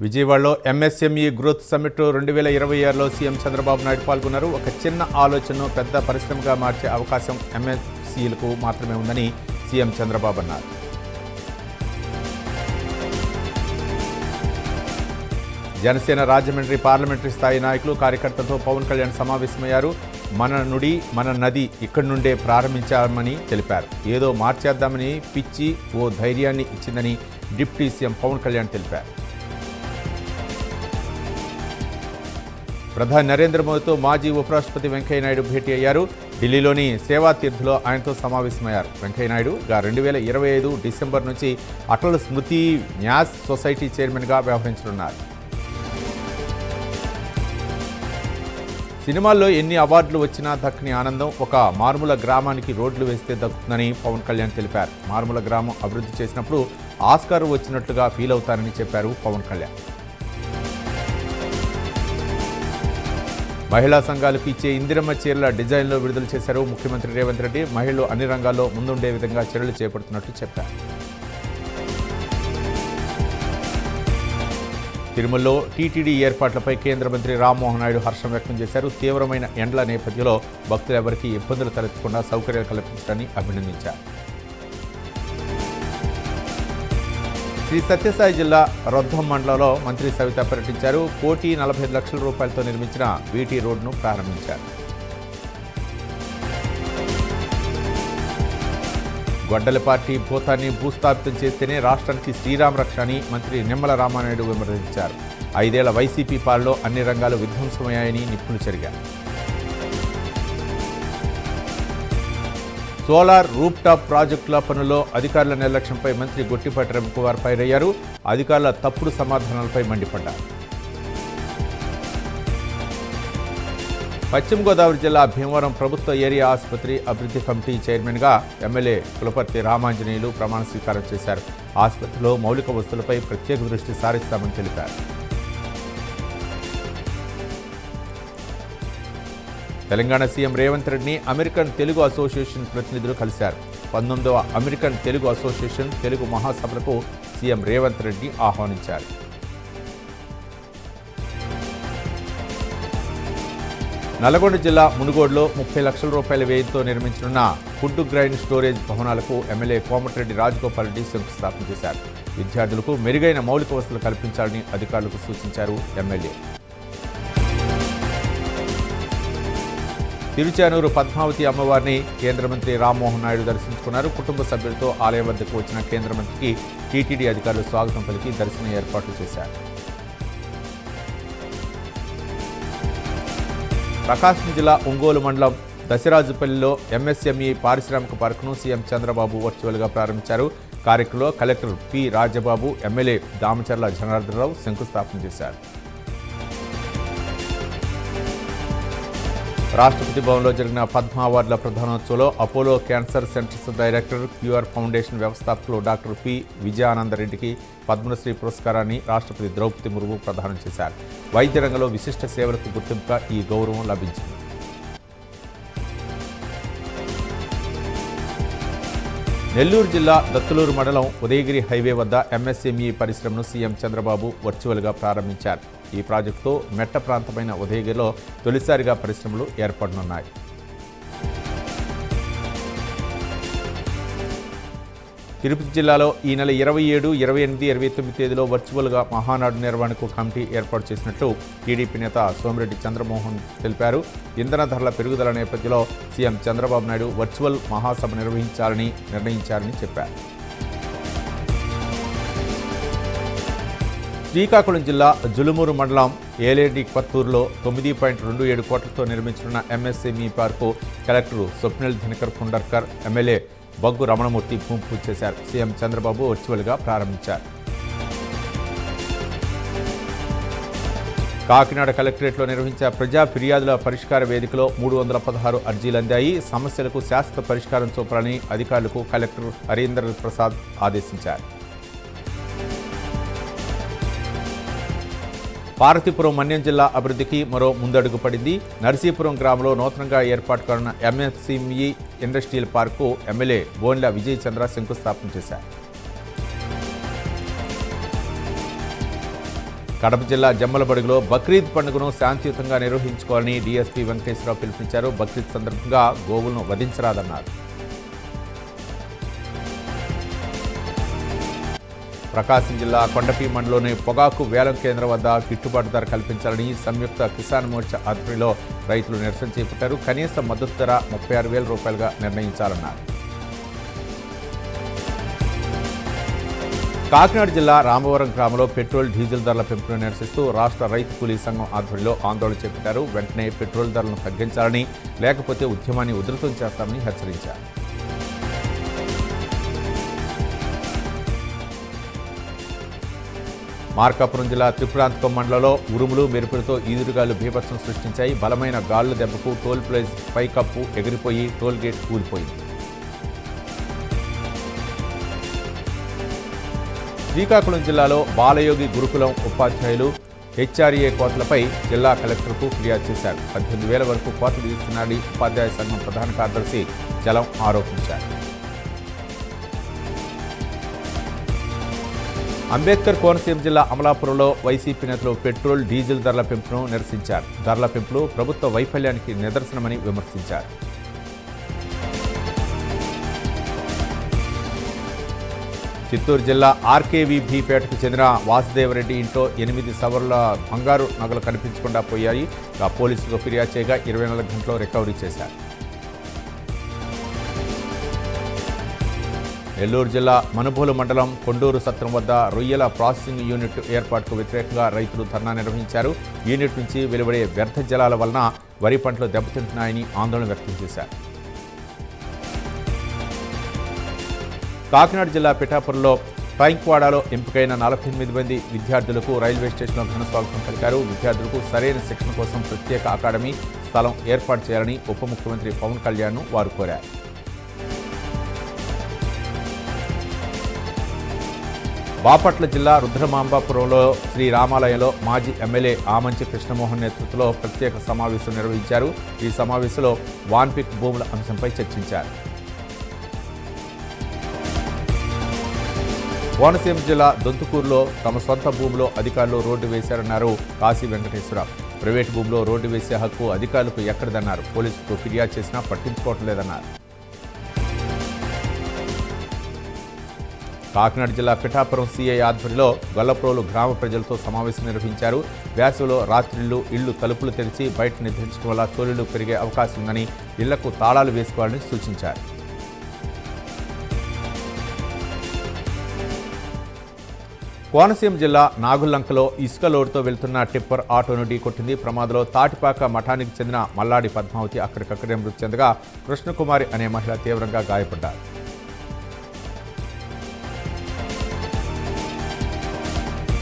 విజయవాడలో MSME growth summit 2026లో CM Chandrababu Naidu పాల్గొన్నారు. ఒక చిన్న ఆలోచనను పెద్ద పరిశ్రమగా మార్చే అవకాశం ఎంఎస్సీలకు మాత్రమే ఉందని సీఎం చంద్రబాబు అన్నారు. జనసేన రాజమండ్రి పార్లమెంటరీ స్థాయి నాయకులు కార్యకర్తలతో పవన్ కళ్యాణ్ సమావేశమయ్యారు. మన నుడి మన నది ఇక్కడి నుండే ప్రారంభించామని తెలిపారు. ఏదో మార్చేద్దామని పిచ్చి ఓ ధైర్యాన్ని ఇచ్చిందని డిప్యూటీ సీఎం పవన్ కళ్యాణ్ తెలిపారు. ప్రధాని నరేంద్ర మోదీతో మాజీ ఉపరాష్ట్రపతి వెంకయ్యనాయుడు భేటీ అయ్యారు. ఢిల్లీలోని సేవాతీర్థలో ఆయనతో సమావేశమయ్యారు. వెంకయ్యనాయుడు 2025 డిసెంబర్ నుంచి అటల్ స్మృతి న్యాస్ సొసైటీ చైర్మన్గా వ్యవహరించనున్నారు. సినిమాల్లో ఎన్ని అవార్డులు వచ్చినా దక్కని ఆనందం ఒక మారుమూల గ్రామానికి రోడ్లు వేస్తే దక్కుతుందని పవన్ కళ్యాణ్ తెలిపారు. మారుమూల గ్రామం అభివృద్ధి చేసినప్పుడు ఆస్కార్ వచ్చినట్లుగా ఫీల్ అవుతారని చెప్పారు పవన్ కళ్యాణ్. మహిళా సంఘాలకు ఇచ్చే ఇందిరమ్మ చీరల డిజైన్లో విడుదల చేశారు ముఖ్యమంత్రి రేవంత్ రెడ్డి. మహిళలు అన్ని రంగాల్లో ముందుండే విధంగా చర్యలు చేపడుతున్నట్టు చెప్పారు. తిరుమలలో టీటీడీ ఏర్పాట్లపై కేంద్ర మంత్రి రామ్మోహన్ నాయుడు హర్షం వ్యక్తం చేశారు. తీవ్రమైన ఎండల నేపథ్యంలో భక్తులెవరికీ ఇబ్బందులు తలెత్తకుండా సౌకర్యాలు కల్పించడాన్ని అభినందించారు. శ్రీ సత్యసాయి జిల్లా రొద్దం మండలంలో మంత్రి సవిత పర్యటించారు. 1,45,00,000 రూపాయలతో నిర్మించిన బీటీ రోడ్డును ప్రారంభించారు. గొడ్డలి పార్టీ భూతాన్ని భూస్థాపితం చేస్తేనే రాష్ట్రానికి శ్రీరామ రక్ష అని మంత్రి నిమ్మల రామానాయుడు విమర్శించారు. 5 ఏళ్ల వైసీపీ పాలనలో అన్ని రంగాలు విధ్వంసమయ్యాయని నిప్పులు చెరిగారు. సోలార్ రూప్ టాప్ ప్రాజెక్టుల పనుల్లో అధికారుల నిర్లక్ష్యంపై మంత్రి గొట్టిపాటి రవికుమార్ ఫైరయ్యారు. అధికారుల తప్పుడు సమాధానాలపై మండిపడ్డారు. పశ్చిమ గోదావరి జిల్లా భీమవరం ప్రభుత్వ ఏరియా ఆసుపత్రి అభివృద్ధి కమిటీ చైర్మన్గా ఎమ్మెల్యే పులపర్తి రామాంజనేయులు ప్రమాణ స్వీకారం చేశారు. ఆసుపత్రిలో మౌలిక వస్తువులపై ప్రత్యేక దృష్టి సారిస్తామని తెలిపారు. తెలంగాణ సీఎం రేవంత్ రెడ్డిని అమెరికన్ తెలుగు అసోసియేషన్ ప్రతినిధులు కలిశారు. 19వ అమెరికన్ తెలుగు అసోసియేషన్ తెలుగు మహాసభలకు సీఎం రేవంత్ రెడ్డి ఆహ్వానించారు. నల్గొండ జిల్లా మునుగోడులో 30 లక్షల రూపాయల వ్యయంతో నిర్మించనున్న ఫుడ్ గ్రైన్ స్టోరేజ్ భవనాలకు ఎమ్మెల్యే కోమటిరెడ్డి రాజగోపాల్ రెడ్డి శంకుస్థాపన చేశారు. విద్యార్థులకు మెరుగైన మౌలిక వసతులు కల్పించాలని అధికారులకు సూచించారు ఎమ్మెల్యే. తిరుచానూరు పద్మావతి అమ్మవారిని కేంద్ర మంత్రి రామ్మోహన్ నాయుడు దర్శించుకున్నారు. కుటుంబ సభ్యులతో ఆలయం వద్దకు వచ్చిన కేంద్ర మంత్రికి టీటీడీ అధికారులు స్వాగతం పలికి దర్శన ఏర్పాట్లు చేశారు. ప్రకాశం జిల్లా ఒంగోలు మండలం దశరాజుపల్లిలో ఎంఎస్ఎంఈ పారిశ్రామిక పార్కును సీఎం చంద్రబాబు వర్చువల్గా ప్రారంభించారు. కార్యక్రమంలో collector P Rajababu, MLA Damacharla Janardhanarao శంకుస్థాపన చేశారు. రాష్ట్రపతి భవన్లో జరిగిన పద్మ అవార్డుల ప్రధానోత్సవంలో Apollo cancer centres director, Cure Foundation వ్యవస్థాపకులు డాక్టర్ పి విజయానందరెడ్డికి పద్మశ్రీ పురస్కారాన్ని రాష్ట్రపతి ద్రౌపది ముర్ము ప్రదానం చేశారు. వైద్య రంగంలో విశిష్ట సేవలకు గుర్తింపుగా ఈ గౌరవం లభించింది. నెల్లూరు జిల్లా దత్తులూరు మండలం ఉదయగిరి హైవే వద్ద ఎంఎస్ఎంఈ పరిశ్రమను సీఎం చంద్రబాబు వర్చువల్గా ప్రారంభించారు. ఈ ప్రాజెక్టుతో మెట్ట ప్రాంతమైన ఉదయగిరిలో తొలిసారిగా పరిశ్రమలు ఏర్పడనున్నాయి. తిరుపతి జిల్లాలో ఈ నెల 27, 28, 29 తేదీలో వర్చువల్గా మహానాడు నిర్వహణకు కమిటీ ఏర్పాటు చేసినట్లు టీడీపీ నేత సోమిరెడ్డి చంద్రమోహన్ తెలిపారు. ఇంధన ధరల పెరుగుదల నేపథ్యంలో సీఎం చంద్రబాబు నాయుడు వర్చువల్ మహాసభ నిర్ణయించారని చెప్పారు. శ్రీకాకుళం జిల్లా జులుమూరు మండలం ఏలేడి కొత్తూరులో 9.27 కోట్లతో నిర్మించనున్న MSME park collector Swapnil Dinakar Kundarkar, MLA Baggu Ramanamurthy భూమి పూజ చేశారు. సీఎం చంద్రబాబు వర్చువల్గా ప్రారంభించారు. కాకినాడ కలెక్టరేట్లో నిర్వహించిన ప్రజా ఫిర్యాదుల పరిష్కార వేదికలో 316 అర్జీలు అందాయి. సమస్యలకు శాశ్వత పరిష్కారం చూపాలని అధికారులకు కలెక్టర్ హరీందర్ ప్రసాద్ ఆదేశించారు. పార్వతీపురం మన్యం జిల్లా అభివృద్ధికి మరో ముందడుగు పడింది. నర్సీపురం గ్రామంలో నూతనంగా ఏర్పాటు కానున్న MSME industrial park MLA Bonla Vijay Chandra శంకుస్థాపన చేశారు. కడప జిల్లా జమ్మలబడుగులో బక్రీద్ పండుగను శాంతియుతంగా నిర్వహించుకోవాలని డీఎస్పీ వెంకటేశ్వరరావు పిలుపునిచ్చారు. బక్రీద్ సందర్భంగా గోవులను వధించరాదన్నారు. ప్రకాశం జిల్లా కొండపి మండలంలోని పొగాకు వేలం కేంద్రం వద్ద గిట్టుబాటు ధర కల్పించాలని సంయుక్త కిసాన్ మోర్చా ఆధ్వర్యంలో రైతులు నిరసన చేపట్టారు. కనీస మద్దతు ధర 36,000 రూపాయలుగా నిర్ణయించాలన్నారు. కాకినాడ జిల్లా రామవరం గ్రామంలో పెట్రోల్ డీజిల్ ధరల పెంపును నిరసిస్తూ రాష్ట్ర రైతు కూలీ సంఘం ఆధ్వర్యంలో ఆందోళన చేపట్టారు. వెంటనే పెట్రోల్ ధరలను తగ్గించాలని, లేకపోతే ఉద్యమాన్ని ఉధృతం చేస్తామని హెచ్చరించారు. మార్కాపురం జిల్లా త్రిపురాంతకం మండలంలో ఉరుములు మెరుపులతో ఈదురుగాలు బీభత్సం సృష్టించాయి. బలమైన గాలుల దెబ్బకు టోల్ ప్లాజా పైకప్పు ఎగిరిపోయి టోల్ గేట్ కూలిపోయింది. శ్రీకాకుళం జిల్లాలో బాలయోగి గురుకులం ఉపాధ్యాయులు హెచ్ఆర్ఏ కోతలపై జిల్లా కలెక్టర్కు ఫిర్యాదు చేశారు. 18,000 వరకు కోతలు విధిస్తున్నారని ఉపాధ్యాయ సంఘం ప్రధాన కార్యదర్శి చలం ఆరోపించారు. అంబేద్కర్ కోనసీమ జిల్లా అమలాపురంలో వైసీపీ నేతలు పెట్రోల్ డీజిల్ ధరల పెంపును నిరసించారు. ధరల పెంపులు ప్రభుత్వ వైఫల్యానికి నిదర్శనమని విమర్శించారు. చిత్తూరు జిల్లా ఆర్కేవీబీపేటకు చెందిన వాసుదేవరెడ్డి ఇంట్లో 8 సవర్ల బంగారు నగలు కనిపించకుండా పోయాయి. పోలీసులకు ఫిర్యాదు చేయగా 24 గంటల్లో రికవరీ చేశారు. నెల్లూరు జిల్లా మనుబోలు మండలం కొండూరు సత్రం వద్ద రొయ్యల ప్రాసెసింగ్ యూనిట్ ఏర్పాటుకు వ్యతిరేకంగా రైతులు ధర్నా నిర్వహించారు. యూనిట్ నుంచి వెలువడే వ్యర్థ జలాల వలన వరి పంటలు దెబ్బతింటున్నాయని ఆందోళన వ్యక్తం చేశారు. కాకినాడ జిల్లా పిఠాపురంలో టైంక్వాడాలో ఎంపికైన 48 మంది విద్యార్థులకు రైల్వే స్టేషన్లో ఘన స్వాగతం పలికారు. విద్యార్థులకు సరైన శిక్షణ కోసం ప్రత్యేక అకాడమీ స్థలం ఏర్పాటు చేయాలని ఉప ముఖ్యమంత్రి పవన్ కళ్యాణ్ను వారు కోరారు. బాపట్ల జిల్లా రుద్రమాంబాపురంలో శ్రీ రామాలయంలో మాజీ ఎమ్మెల్యే ఆమంచి కృష్ణమోహన్ నేతృత్వంలో ప్రత్యేక సమావేశం నిర్వహించారు. ఈ సమావేశంలో వాన్పిక్ భూముల అంశంపై చర్చించారు. కోనసీమ జిల్లా దొంతుకూరులో తమ సొంత భూమిలో అధికారులు రోడ్డు వేశారన్నారు కాశీ వెంకటేశ్వరరావు. ప్రైవేటు భూమిలో రోడ్డు వేసే హక్కు అధికారులకు ఎక్కడిదన్నారు. పోలీసులకు ఫిర్యాదు చేసినా పట్టించుకోవటం లేదన్నారు. కాకినాడ జిల్లా పిఠాపురం సిఐ ఆధ్వర్యంలో గొల్లప్రోలు గ్రామ ప్రజలతో సమావేశం నిర్వహించారు. వేసవిలో రాత్రిళ్లు ఇళ్లు తలుపులు తెరిచి బయట నిద్రించడం వల్ల చోరీలు పెరిగే అవకాశం ఉందని ఇళ్లకు తాళాలు వేసుకోవాలని సూచించారు. కోనసీమ జిల్లా నాగుల్లంకలో ఇసుక లోడుతో వెళ్తున్న టిప్పర్ ఆటోను ఢీకొట్టింది. ప్రమాదంలో తాటిపాక మఠానికి చెందిన మల్లాడి పద్మావతి అక్కడికక్కడే మృతి చెందగా కృష్ణకుమారి అనే మహిళ తీవ్రంగా గాయపడ్డారు.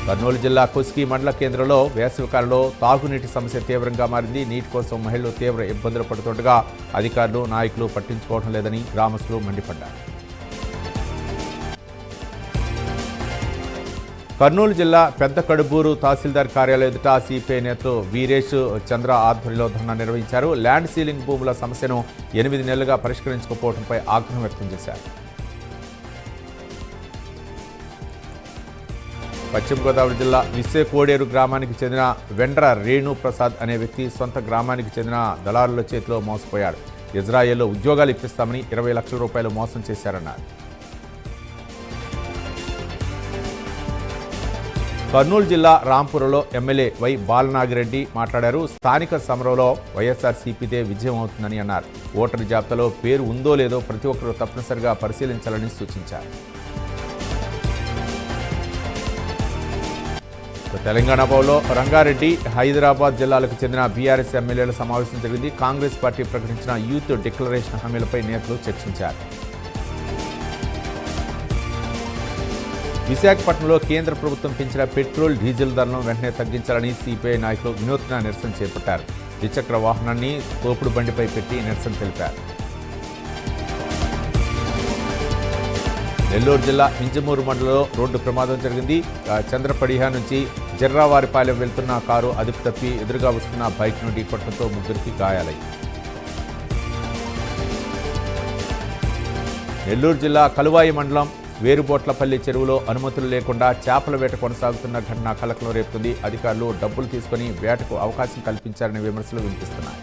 కర్నూలు జిల్లా కొస్గి మండల కేంద్రంలో వేసవికాలంలో తాగునీటి సమస్య తీవ్రంగా మారింది. నీటి కోసం మహిళలు తీవ్ర ఇబ్బందులు పడుతుండగా అధికారులు నాయకులు పట్టించుకోవడం లేదని గ్రామస్తులు మండిపడ్డారు. కర్నూలు జిల్లా పెద్ద కడుబూరు తహసీల్దార్ కార్యాలయం ఎదుట సిపిఐ నేతలు వీరేష్ చంద్ర ఆధ్వర్యంలో ధర్నా నిర్వహించారు. ల్యాండ్ సీలింగ్ భూముల సమస్యను 8 నెలలుగా పరిష్కరించకపోవడంపై ఆగ్రహం వ్యక్తం చేశారు. పశ్చిమ గోదావరి జిల్లా విస్సేకోడేరు గ్రామానికి చెందిన వెండ్ర రేణు ప్రసాద్ అనే వ్యక్తి సొంత గ్రామానికి చెందిన దళారుల చేతిలో మోసపోయాడు. ఇజ్రాయెల్లో ఉద్యోగాలు ఇప్పిస్తామని 20 లక్షల రూపాయలు మోసం చేశారన్నారు. కర్నూలు జిల్లా రాంపురంలో ఎమ్మెల్యే వై బాలనాగిరెడ్డి మాట్లాడారు. స్థానిక సమరంలో వైఎస్ఆర్సీపీదే విజయం అవుతుందని అన్నారు. ఓటరు జాబితాలో పేరు ఉందో లేదో ప్రతి ఒక్కరూ తప్పనిసరిగా పరిశీలించాలని సూచించారు. తెలంగాణ భవన్లో రంగారెడ్డి, హైదరాబాద్ జిల్లాలకు చెందిన బీఆర్ఎస్ ఎమ్మెల్యేల సమావేశం జరిగింది. కాంగ్రెస్ పార్టీ ప్రకటించిన యూత్ డిక్లరేషన్ హామీలపై నేతలు చర్చించారు. విశాఖపట్నంలో కేంద్ర ప్రభుత్వం పెంచిన పెట్రోల్ డీజిల్ ధరలను వెంటనే తగ్గించాలని సిపిఐ నాయకులు వినూత్న నిరసన చేపట్టారు. ద్విచక్ర వాహనాన్ని తోపుడు బండిపై పెట్టి నిరసన తెలిపారు. నెల్లూరు జిల్లా ఇంజమూరు మండలంలో రోడ్డు ప్రమాదం జరిగింది. చంద్రపడిహ నుంచి జర్రావారిపాలెం వెళ్తున్న కారు అదుపు తప్పి ఎదురుగా వస్తున్న బైక్ నుండి కొట్టడంతో 3 గాయాలయ్యాయి. నెల్లూరు జిల్లా కలువాయి మండలం వేరుబోట్లపల్లి చెరువులో అనుమతులు లేకుండా చేపల వేట కొనసాగుతున్న ఘటన కలకలం రేపుతుంది. అధికారులు డబ్బులు తీసుకుని వేటకు అవకాశం కల్పించారనే విమర్శలు వినిపిస్తున్నాయి.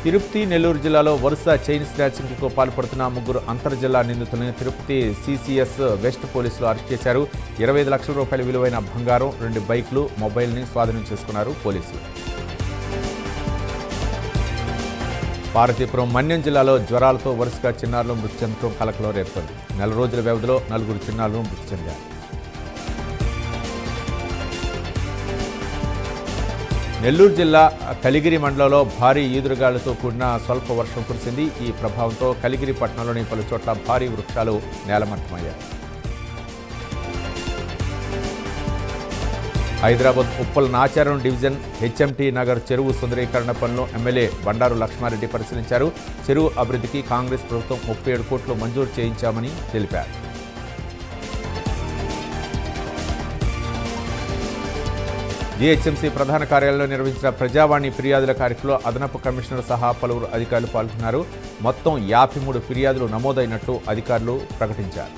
తిరుపతి, నెల్లూరు జిల్లాలో వరుస చైన్ స్నాచింగ్కు పాల్పడుతున్న ముగ్గురు అంతర్జిల్లా నిందితులను తిరుపతి సిసిఎస్ వెస్ట్ పోలీసులు అరెస్ట్ చేశారు. 25 లక్షల రూపాయల విలువైన బంగారం, 2 బైక్లు, మొబైల్ని స్వాధీనం చేసుకున్నారు పోలీసులు. పార్వతీపురం, మన్యం జిల్లాలో జ్వరాలతో వరుసగా చిన్నారులు మృతి చెందడం కలకలం రేపుతోంది. 4 రోజుల వ్యవధిలో 4 చిన్నారులు మృతి చెందారు. నెల్లూరు జిల్లా కలిగిరి మండలంలో భారీ ఈదురుగాలులతో కూడిన స్వల్ప వర్షం కురిసింది. ఈ ప్రభావంతో కలిగిరి పట్టణంలోని పలు చోట్ల భారీ వృక్షాలు నేలమట్టమయ్యాయి. హైదరాబాద్ ఉప్పల్ నాచారం డివిజన్ హెచ్ఎంటీ నగర్ చెరువు సుందరీకరణ పనులు ఎమ్మెల్యే బండారు లక్ష్మారెడ్డి పరిశీలించారు. చెరువు అభివృద్ధికి కాంగ్రెస్ ప్రభుత్వం 37 కోట్లు మంజూరు చేయించామని తెలిపారు. జీహెచ్ఎంసీ ప్రధాన కార్యాలయంలో నిర్వహించిన ప్రజావాణి ఫిర్యాదుల కార్యక్రమంలో అదనపు కమిషనర్ సహా పలువురు అధికారులు పాల్గొన్నారు. మొత్తం 53 ఫిర్యాదులు నమోదైనట్లు అధికారులు ప్రకటించారు.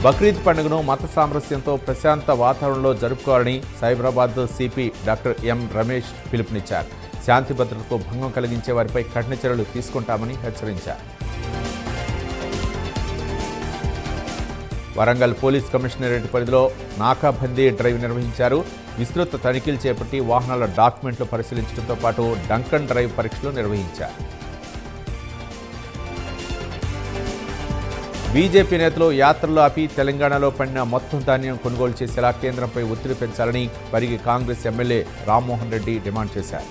బక్రీద్ పండుగను మత సామరస్యంతో ప్రశాంత వాతావరణంలో జరుపుకోవాలని Cyberabad CP doctor M Ramesh పిలుపునిచ్చారు. శాంతి భద్రతకు భంగం కలిగించే వారిపై కఠిన చర్యలు తీసుకుంటామని హెచ్చరించారు. వరంగల్ పోలీస్ కమిషనరేట్ పరిధిలో నాకాబందీ డ్రైవ్ నిర్వహించారు. విస్తృత తనిఖీలు చేపట్టి వాహనాల డాక్యుమెంట్లు పరిశీలించడంతో పాటు డంకన్ డ్రైవ్ పరీక్షలు నిర్వహించారు. బీజేపీ నేతలు యాత్రలు ఆపి తెలంగాణలో పండిన మొత్తం ధాన్యం కొనుగోలు చేసేలా కేంద్రంపై ఒత్తిడి పెంచాలని పరిగి కాంగ్రెస్ ఎమ్మెల్యే రామ్మోహన్ రెడ్డి డిమాండ్ చేశారు.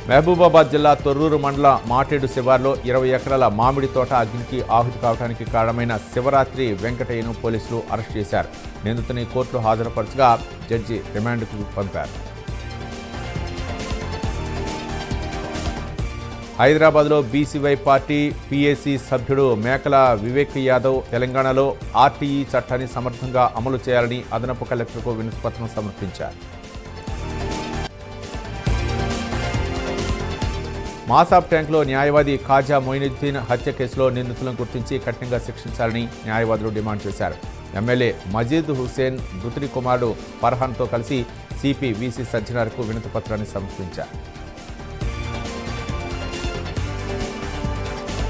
మహబూబాబాద్ జిల్లా తొర్రూరు మండల మాటేడు శివార్లో 20 ఎకరాల మామిడి తోట అగ్నికి ఆహుతి కావడానికి కారణమైన శివరాత్రి వెంకటయ్యను పోలీసులు అరెస్ట్ చేశారు. నిందితుని కోర్టులో హాజరుపరచగా జడ్జి రిమాండ్కు పంపారు. హైదరాబాద్లో బీసీవై పార్టీ పీఏసీ సభ్యుడు మేకల వివేక్ యాదవ్ తెలంగాణలో ఆర్టీఈ చట్టాన్ని సమర్థంగా అమలు చేయాలని అదనపు కలెక్టర్కు వినతిపత్రం సమర్పించారు. మాసాబ్ ట్యాంక్లో న్యాయవాది ఖాజా మొయినుద్దీన్ హత్య కేసులో నిందితులను గుర్తించి కఠినంగా శిక్షించాలని న్యాయవాదులు డిమాండ్ చేశారు. ఎమ్మెల్యే మజీద్ హుసేన్ మృతుడి కుమారుడు ఫర్హాన్తో కలిసి సిపి వీసీ సజ్జనార్కు వినతి పత్రాన్ని సమర్పించారు.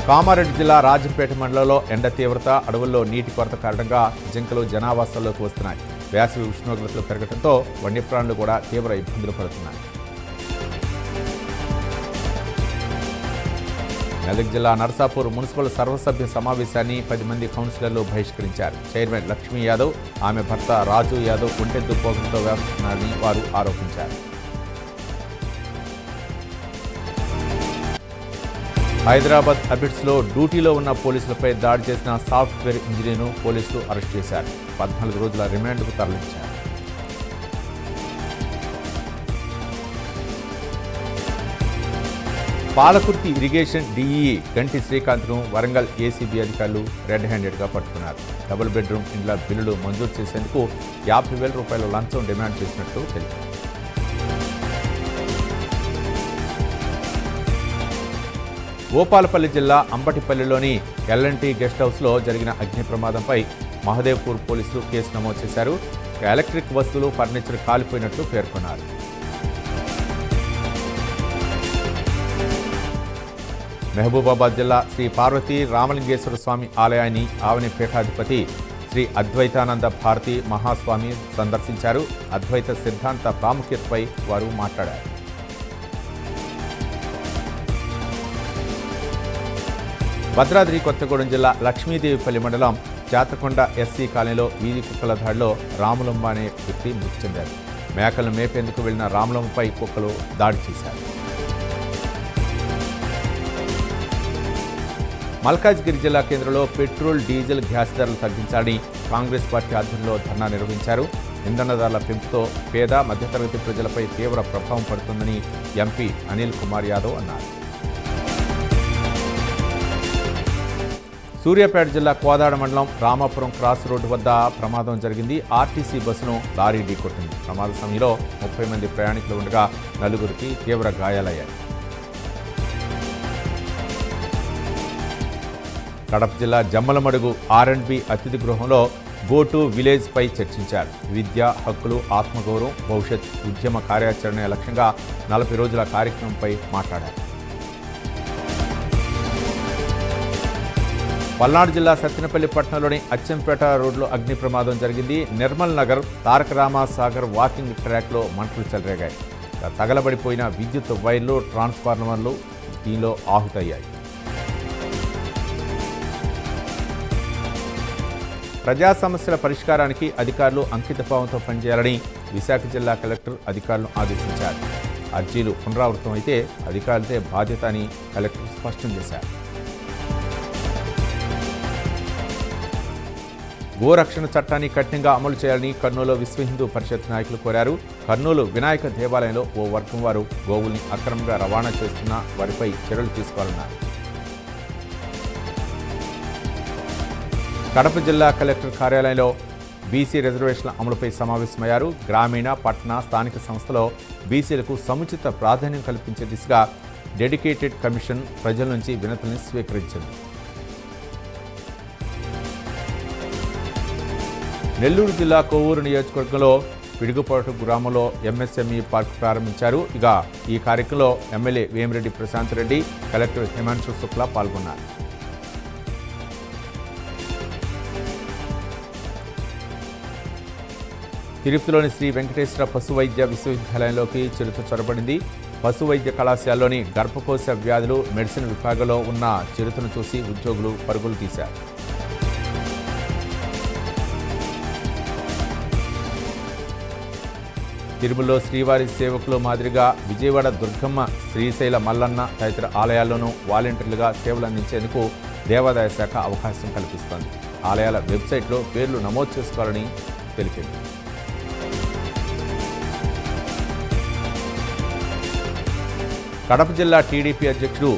కామారెడ్డి జిల్లా రాజంపేట మండలంలో ఎండ తీవ్రత, అడవుల్లో నీటి కొరత కారణంగా జింకలు జనావాసాల్లోకి వస్తున్నాయి. వేసవి ఉష్ణోగ్రతలు పెరగడంతో వన్యప్రాణులు కూడా తీవ్ర ఇబ్బందులు పడుతున్నాయి. మెదక్ జిల్లా నర్సాపూర్ మున్సిపల్ సర్వసభ్య సమావేశాన్ని 10 మంది కౌన్సిలర్లు బహిష్కరించారు. చైర్మన్ లక్ష్మీ యాదవ్, ఆమె భర్త రాజు యాదవ్ ఒంటెద్దు పోగంతో వ్యవహరిస్తున్నారని వారు ఆరోపించారు. హైదరాబాద్ అబిడ్స్లో డ్యూటీలో ఉన్న పోలీసులపై దాడి చేసిన సాఫ్ట్వేర్ ఇంజనీర్ను పోలీసులు అరెస్ట్ చేశారు. 14 రోజుల రిమాండ్కు తరలించారు. పాలకుర్తి ఇరిగేషన్ డీఈ గంటి శ్రీకాంత్ను వరంగల్ ఏసీబీ అధికారులు రెడ్ హ్యాండెడ్గా పట్టుకున్నారు. డబుల్ బెడ్రూమ్ ఇండ్ల బిల్లులు మంజూరు చేసేందుకు 50,000 రూపాయల లంచం డిమాండ్ చేసినట్టు తెలిపారు. భూపాలపల్లి జిల్లా అంబటిపల్లిలోని ఎల్ఎన్టీ గెస్ట్ హౌస్లో జరిగిన అగ్ని ప్రమాదంపై మహదేవ్పూర్ పోలీసులు కేసు నమోదు చేశారు. ఎలక్ట్రిక్ వస్తువులు, ఫర్నిచర్ కాలిపోయినట్లు పేర్కొన్నారు. మహబూబాబాద్ జిల్లా శ్రీ పార్వతీ రామలింగేశ్వర స్వామి ఆలయాన్ని ఆవని పీఠాధిపతి శ్రీ అద్వైతానంద భారతి మహాస్వామి సందర్శించారు. అద్వైత సిద్ధాంత ప్రాముఖ్యతపై వారు మాట్లాడారు. భద్రాద్రి కొత్తగూడెం జిల్లా లక్ష్మీదేవిపల్లి మండలం జాతకొండ ఎస్సీ కాలనీలో వీధి కుక్కల దాడిలో రాములమ్మ అనే వ్యక్తి మృతి చెందారు. మేకలను మేపేందుకు వెళ్లిన రాములమ్మపై కుక్కలు దాడి చేశారు. మల్కాజ్గిరి జిల్లా కేంద్రంలో పెట్రోల్, డీజిల్, గ్యాస్ ధరలు తగ్గించాలని కాంగ్రెస్ పార్టీ ఆధ్వర్యంలో ధర్నా నిర్వహించారు. ఇంధన ధరల పెంపుతో పేద, మధ్యతరగతి ప్రజలపై తీవ్ర ప్రభావం పడుతుందని ఎంపీ అనిల్ కుమార్ యాదవ్ అన్నారు. సూర్యాపేట జిల్లా కోదాడ మండలం రామాపురం క్రాస్ రోడ్డు వద్ద ప్రమాదం జరిగింది. ఆర్టీసీ బస్సును లారీ ఢీకొట్టింది. ప్రమాద సమయంలో 30 మంది ప్రయాణికులు ఉండగా 4గురికి తీవ్ర గాయాలయ్యాయి. కడప జిల్లా జమ్మలమడుగు R&B అతిథి గృహంలో గో టు విలేజ్ పై చర్చించారు. విద్య, హక్కులు, ఆత్మగౌరవం, భవిష్యత్ ఉద్యమ కార్యాచరణ లక్ష్యంగా 40 రోజుల కార్యక్రమంపై మాట్లాడారు. పల్నాడు జిల్లా సత్తెనపల్లి పట్టణంలోని అచ్చంపేట రోడ్లో అగ్ని ప్రమాదం జరిగింది. నిర్మల్ నగర్ తారక రామసాగర్ వాకింగ్ ట్రాక్లో మంటలు చెలరేగాయి. తగలబడిపోయిన విద్యుత్ వైర్లు, ట్రాన్స్ఫార్మర్లు దీనిలో ఆహుతయ్యాయి. ప్రజా సమస్యల పరిష్కారానికి అధికారులు అంకితభావంతో పనిచేయాలని విశాఖ జిల్లా కలెక్టర్ అధికారులను ఆదేశించారు. అర్జీలు పునరావృతం అయితే అధికారులదే బాధ్యత అని కలెక్టర్ స్పష్టం చేశారు. గోరక్షణ చట్టాన్ని కఠినంగా అమలు చేయాలని కర్నూలు విశ్వ హిందూ పరిషత్ నాయకులు కోరారు. కర్నూలు వినాయక దేవాలయంలో ఓ వర్గం వారు గోవుల్ని అక్రమంగా రవాణా చేస్తున్న వారిపై చర్యలు తీసుకోవాలన్నారు. కడప జిల్లా కలెక్టర్ కార్యాలయంలో బీసీ రిజర్వేషన్ల అమలుపై సమావేశమయ్యారు. గ్రామీణ, పట్టణ, స్థానిక సంస్థలో బీసీలకు సముచిత ప్రాధాన్యం కల్పించే దిశగా డెడికేటెడ్ కమిషన్ ప్రజల నుంచి వినతుల్ని స్వీకరించింది. నెల్లూరు జిల్లా కొవ్వూరు నియోజకవర్గంలో పిడుగుపాటు గ్రామంలో ఎంఎస్ఎంఈ పార్క్ ప్రారంభించారు. ఇక ఈ కార్యక్రమంలో ఎమ్మెల్యే వేమిరెడ్డి ప్రశాంత్ రెడ్డి, కలెక్టర్ హిమాంశు శుక్లా పాల్గొన్నారు. తిరుపతిలోని శ్రీ వెంకటేశ్వర పశు వైద్య విశ్వవిద్యాలయంలోకి చిరుత చొరబడింది. పశు వైద్య కళాశాలలోని గర్భకోశ వ్యాధులు మెడిసిన్ విభాగంలో ఉన్న చిరుతను చూసి ఉద్యోగులు పరుగులు తీశారు. తిరుమలలో శ్రీవారి సేవకులు మాదిరిగా విజయవాడ దుర్గమ్మ, శ్రీశైల మల్లన్న తదితర ఆలయాల్లోనూ వాలంటీర్లుగా సేవలు అందించేందుకు దేవాదాయ శాఖ అవకాశం కల్పిస్తోంది. ఆలయాల వెబ్సైట్లో పేర్లు నమోదు చేసుకోవాలని తెలిపింది. కడప జిల్లా టీడీపీ అధ్యక్షుడు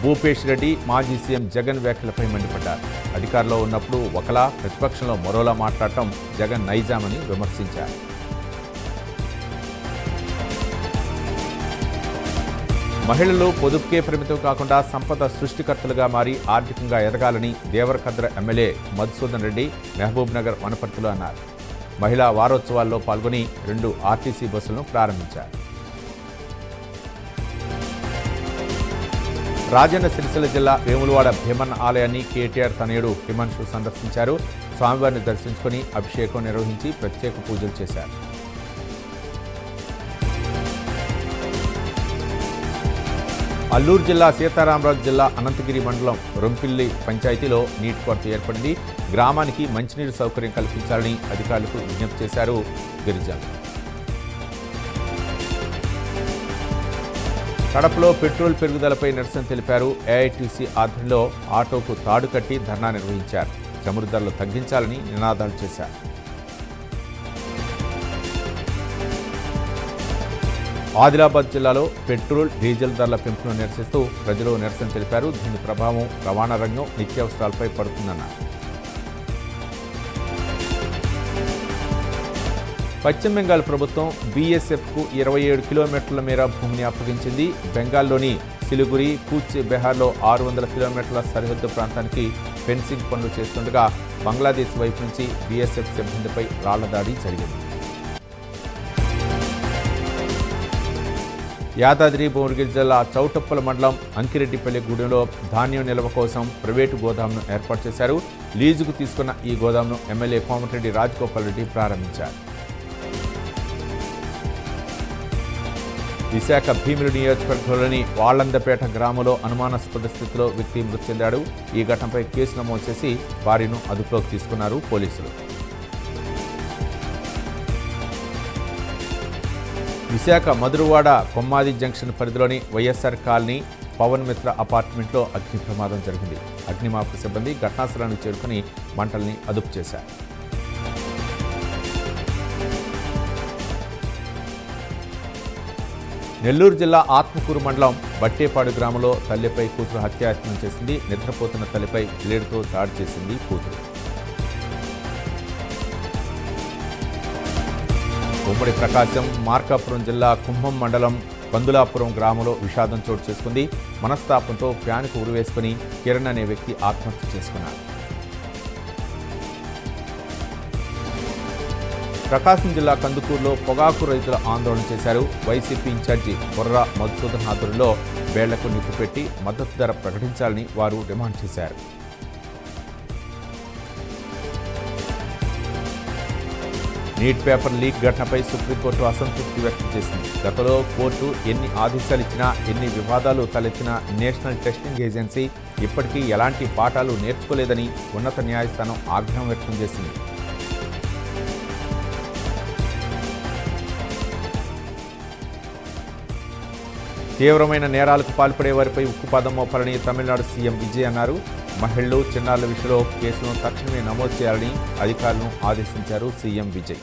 భూపేష్ రెడ్డి మాజీ సీఎం జగన్ వ్యాఖ్యలపై మండిపడ్డారు. అధికారంలో ఉన్నప్పుడు ఒకలా, ప్రతిపక్షంలో మరోలా మాట్లాడటం జగన్ నైజామని విమర్శించారు. మహిళలు పొదుపుకే పరిమితం కాకుండా సంపద సృష్టికర్తలుగా మారి ఆర్థికంగా ఎదగాలని దేవరకద్ర ఎమ్మెల్యే మధుసూదన్ రెడ్డి మహబూబ్ నగర్ వనపర్తిలో అన్నారు. మహిళా వారోత్సవాల్లో పాల్గొని 2 ఆర్టీసీ బస్సులను ప్రారంభించారు. రాజన్న సిరిసిల్ల జిల్లా వేములవాడ భీమన్న ఆలయాన్ని కేటీఆర్ తనయుడు హిమాంశు సందర్శించారు. స్వామివారిని దర్శించుకుని అభిషేకం నిర్వహించి ప్రత్యేక పూజలు చేశారు. అల్లూరు జిల్లా సీతారామరాజు జిల్లా అనంతగిరి మండలం రొంపిల్లి పంచాయతీలో నీటి కొరత ఏర్పడింది. గ్రామానికి మంచినీరు సౌకర్యం కల్పించాలని అధికారులకు విజ్ఞప్తి చేశారు గిరిజనులు. కడపలో పెట్రోల్ పెరుగుదలపై నిరసన తెలిపారు. ఏఐటీసీ ఆధ్వర్యంలో ఆటోకు తాడు కట్టి ధర్నా నిర్వహించారు. చమురు ధరలు తగ్గించాలని నినాదాలు చేశారు. ఆదిలాబాద్ జిల్లాలో పెట్రోల్, డీజిల్ ధరల పెంపును నిరసిస్తూ ప్రజలు నిరసన తెలిపారు. దీని ప్రభావం రవాణా రంగం, నిత్యావసరాలపై పడుతుందన్నారు. పశ్చిమ బెంగాల్ ప్రభుత్వం బీఎస్ఎఫ్కు 27 కిలోమీటర్ల మేర భూమిని అప్పగించింది. బెంగాల్లోని సిలిగురి, కూచ్ బెహార్లో 600 కిలోమీటర్ల సరిహద్దు ప్రాంతానికి ఫెన్సింగ్ పనులు చేస్తుండగా బంగ్లాదేశ్ వైపు నుంచి బీఎస్ఎఫ్ సిబ్బందిపై రాళ్ల దాడి జరిగింది. యాదాద్రి భువనగిరి జిల్లా చౌటప్పల మండలం అంకిరెడ్డిపల్లి గూడెంలో ధాన్యం నిల్వ కోసం ప్రైవేటు గోదాంను ఏర్పాటు చేశారు. లీజుకు తీసుకున్న ఈ గోదాంను ఎమ్మెల్యే కోమటిరెడ్డి రాజగోపాల్ రెడ్డి ప్రారంభించారు. విశాఖ భీమిలి నియోజకవర్గంలోని వాళ్లందపేట గ్రామంలో అనుమానాస్పద స్థితిలో వ్యక్తి మృతి చెందాడు. ఈ ఘటనపై కేసు నమోదు చేసి వారిని అదుపులోకి తీసుకున్నారు పోలీసులు. విశాఖ మధురవాడ కొమ్మాది జంక్షన్ పరిధిలోని వైఎస్ఆర్ కాలనీ పవన్ మిత్ర అపార్ట్మెంట్లో అగ్ని ప్రమాదం జరిగింది. అగ్నిమాపక సిబ్బంది ఘటనాస్థలానికి చేరుకుని మంటల్ని అదుపు చేశారు. నెల్లూరు జిల్లా ఆత్మకూరు మండలం బట్టేపాడు గ్రామంలో తల్లిపై కూతురు హత్యాయత్నం చేసింది. నిద్రపోతున్న తల్లిపై బ్లేడుతో దాడి చేసింది కూతురు. ఉమ్మడి ప్రకాశం మార్కాపురం జిల్లా కుంభం మండలం కందులాపురం గ్రామంలో విషాదం చోటు చేసుకుంది. మనస్తాపంతో ఫ్యాన్కు ఉరివేసుకుని కిరణ్ అనే వ్యక్తి ఆత్మహత్య చేసుకున్నారు. ప్రకాశం జిల్లా కందుకూరులో పొగాకు రైతుల ఆందోళన చేశారు. వైసీపీ ఇన్ఛార్జి బొర్రా మధుసూదన్ ఆధ్వర్యంలో బేళ్లకు నిప్పు పెట్టి మద్దతు ధర ప్రకటించాలని వారు డిమాండ్ చేశారు. నీట్ పేపర్ లీక్ ఘటనపై సుప్రీంకోర్టు అసంతృప్తి వ్యక్తం చేసింది. గతంలో కోర్టు ఎన్ని ఆదేశాలు ఇచ్చినా, ఎన్ని వివాదాలు తలెత్తినా నేషనల్ టెస్టింగ్ ఏజెన్సీ ఇప్పటికీ ఎలాంటి పాఠాలు నేర్చుకోలేదని ఉన్నత న్యాయస్థానం ఆగ్రహం వ్యక్తం చేసింది. తీవ్రమైన నేరాలకు పాల్పడే వారిపై ఉక్కుపాదం మోపాలని తమిళనాడు సీఎం విజయ్ అన్నారు. మహిళలు, చిన్నారుల విషయంలో కేసును తక్షణమే నమోదు చేయాలని అధికారులను ఆదేశించారు CM Vijay.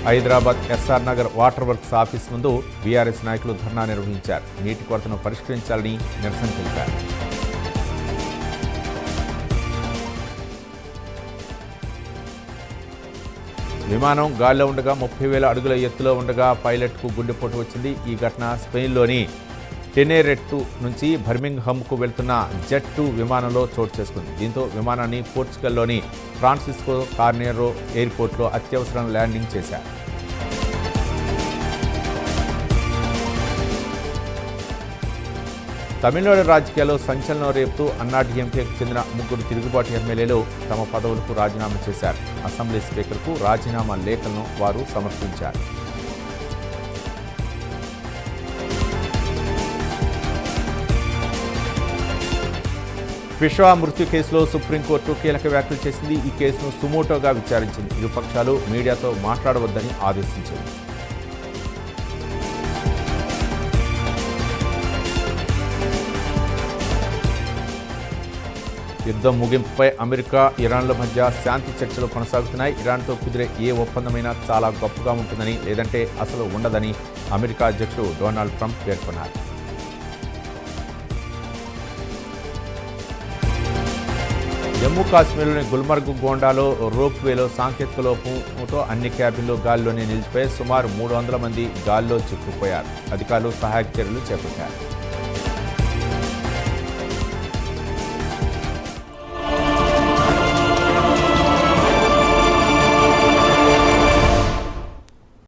Hyderabad SR Nagar water works office ముందు బీఆర్ఎస్ నాయకులు ధర్నా నిర్వహించారు. నీటి కొరతను పరిష్కరించాలని నిరసన తెలిపారు. విమానం గాల్లో ఉండగా 30,000 అడుగుల ఎత్తులో ఉండగా పైలట్కు గుండెపోటు వచ్చింది. ఈ ఘటన స్పెయిన్లోని టెనెరెట్టు నుంచి బర్మింగ్హామ్కు వెళ్తున్న జెట్ 2 విమానంలో చోటు చేసుకుంది. దీంతో విమానాన్ని పోర్చుగల్లోని ఫ్రాన్సిస్కో కార్నెరో ఎయిర్పోర్ట్లో అత్యవసర ల్యాండింగ్ చేశారు. తమిళనాడు రాజకీయాల్లో సంచలనం రేపుతూ అన్నాడీఎంకేకు చెందిన 3 తిరుగుబాటు ఎమ్మెల్యేలు తమ పదవులకు రాజీనామా చేశారు. అసెంబ్లీ స్పీకర్కు రాజీనామా లేఖలను వారు సమర్పించారు. విశ్వ మృత్యు కేసులో సుప్రీంకోర్టు కీలక వ్యాఖ్యలు చేసింది. ఈ కేసును సుమోటోగా విచారించింది. ఇరుపక్షాలు మీడియాతో మాట్లాడవద్దని ఆదేశించింది. యుద్ధం ముగింపుపై అమెరికా, ఇరాన్ల మధ్య శాంతి చర్చలు కొనసాగుతున్నాయి. ఇరాన్తో కుదిరే ఏ ఒప్పందమైనా చాలా గొప్పగా ఉంటుందని, లేదంటే అసలు ఉండదని అమెరికా అధ్యక్షుడు డొనాల్డ్ ట్రంప్ పేర్కొన్నారు. జమ్మూ కాశ్మీర్లోని గుల్మర్గ్ గోండాలో రోప్వేలో సాంకేతిక లోపంతో అన్ని క్యాబిన్లు గాల్లోనే నిలిచిపోయి సుమారు 300 మంది గాల్లో చిక్కుకుపోయారు. అధికారులు సహాయక చర్యలు చేపట్టారు.